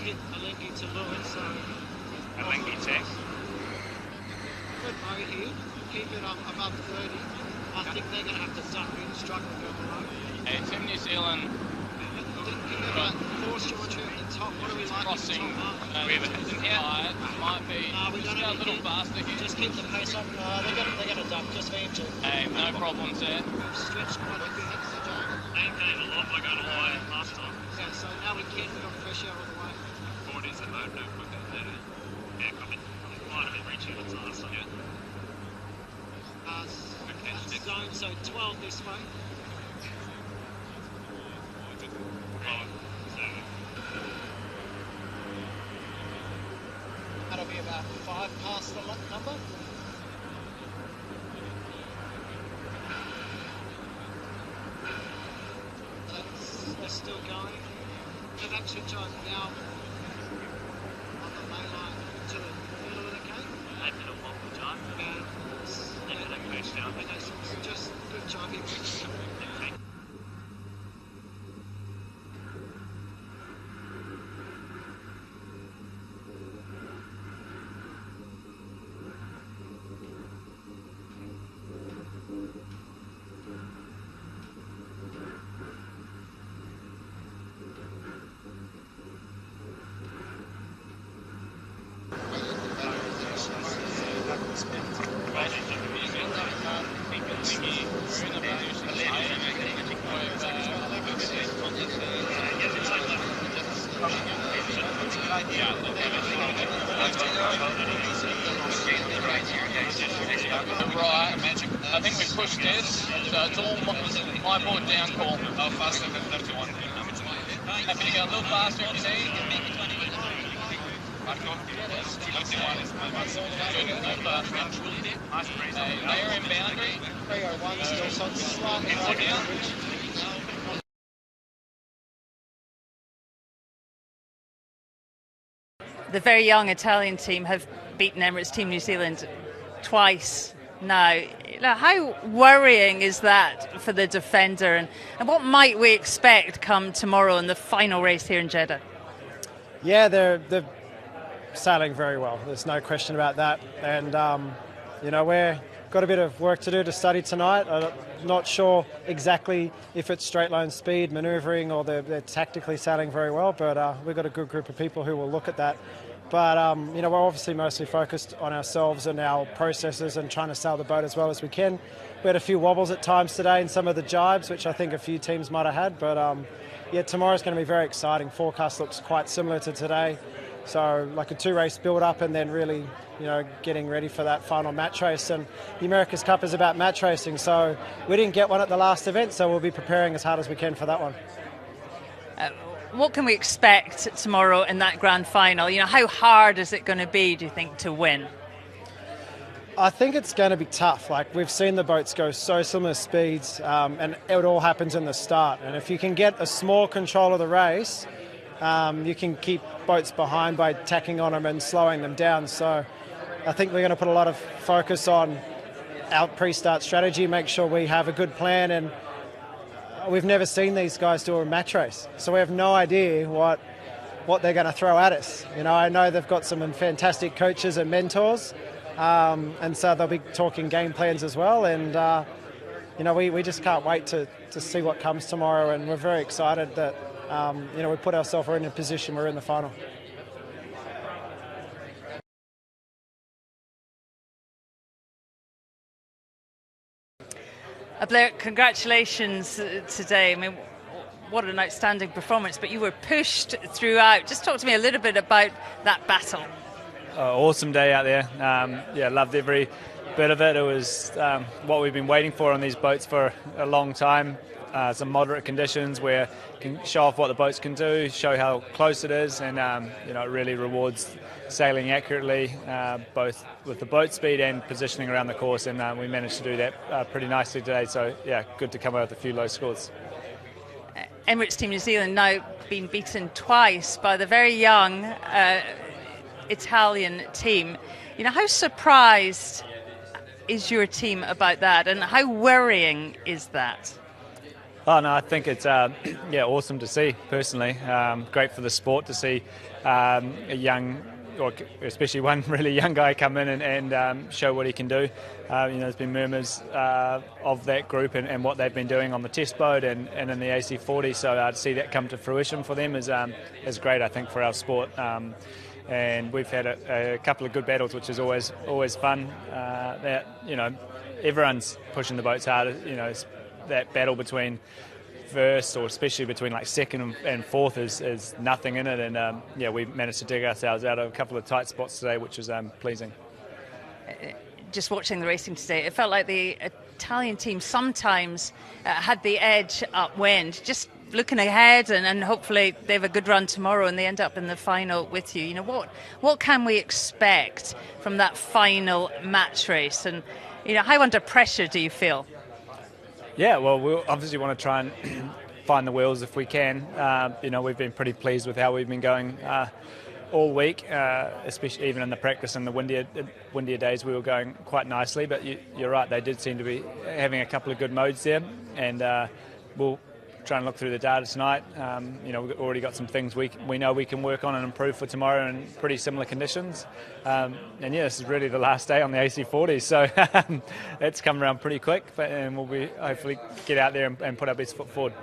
hit a linky to Lewis, so... A linky check. Good mode here. Keep it above 30. I think they're going to have to start really struggling down below. Hey, Team New Zealand. Force geometry at the top. What do we like Crossing. at the top? We have a hit here. Might be just a little faster here. Just keep the pace up. They're going to duck just for him to... Hey, no problems there. Stretched quite a bit extra, Joe. Maintained a lot like I got away last time. Okay, so now we can put on pressure all the way. 40s and low, no quick out there. Yeah, got quite a bit reaching on last time. Yeah. Zone, so 12 this way. That'll be about 5 past the number. They're still going. They've actually tried now on the main line to the middle of the cake. 8 minute walk for time. And then they push down. Okay, so just good job here. Right, I think we pushed this, so it's all my board down call. Oh, faster than 31. Happy to go a little faster if you need. They're in boundary. 301 still slightly down. The very young Italian team have beaten Emirates Team New Zealand twice now. How worrying is that for the defender, and what might we expect come tomorrow in the final race here in Jeddah? Yeah, they're sailing very well. There's no question about that. And, we've got a bit of work to do to study tonight. I'm not sure exactly if it's straight line speed, manoeuvring, or they're tactically sailing very well, but we've got a good group of people who will look at that. But, we're obviously mostly focused on ourselves and our processes and trying to sail the boat as well as we can. We had a few wobbles at times today in some of the jibes, which I think a few teams might have had. But, tomorrow's going to be very exciting. Forecast looks quite similar to today. So, like a 2-race build-up and then really, getting ready for that final match race. And the America's Cup is about match racing. So we didn't get one at the last event, so we'll be preparing as hard as we can for that one. What can we expect tomorrow in that grand final? How hard is it going to be, do you think, to win? I think it's going to be tough. Like, we've seen the boats go so similar speeds, and it all happens in the start. And if you can get a small control of the race, you can keep boats behind by tacking on them and slowing them down. So I think we're going to put a lot of focus on our pre-start strategy, make sure we have a good plan, and we've never seen these guys do a match race, so we have no idea what they're going to throw at us. I know they've got some fantastic coaches and mentors, and so they'll be talking game plans as well. And we just can't wait to see what comes tomorrow, and we're very excited that we put ourselves in a position we're in the final. Blair, congratulations today. I mean, what an outstanding performance, but you were pushed throughout. Just talk to me a little bit about that battle. Awesome day out there. Loved every bit of it. It was what we've been waiting for on these boats for a long time. Some moderate conditions where you can show off what the boats can do, show how close it is, and it really rewards sailing accurately, both with the boat speed and positioning around the course, and we managed to do that pretty nicely today. So good to come out with a few low scores. Emirates Team New Zealand now been beaten twice by the very young Italian team. How surprised is your team about that, and how worrying is that? Oh no, I think it's awesome to see personally. Great for the sport to see a young, or especially one really young guy come in and show what he can do. There's been murmurs of that group and what they've been doing on the test boat and in the AC40. So to see that come to fruition for them is great, I think, for our sport. And we've had a couple of good battles, which is always fun. Everyone's pushing the boats hard. It's that battle between first, or especially between like second and fourth, is nothing in it. And we managed to dig ourselves out of a couple of tight spots today, which is pleasing. Just watching the racing today, it felt like the Italian team sometimes had the edge upwind. Just looking ahead, and hopefully they have a good run tomorrow and they end up in the final with you. What can we expect from that final match race? And how under pressure do you feel? Yeah, well, we'll obviously want to try and find the wheels if we can. We've been pretty pleased with how we've been going all week, especially even in the practice and the windier days we were going quite nicely. But you're right, they did seem to be having a couple of good modes there, and we'll try and look through the data tonight. We've already got some things we know we can work on and improve for tomorrow in pretty similar conditions. This is really the last day on the AC40, so it's come around pretty quick, and we'll be hopefully get out there and put our best foot forward.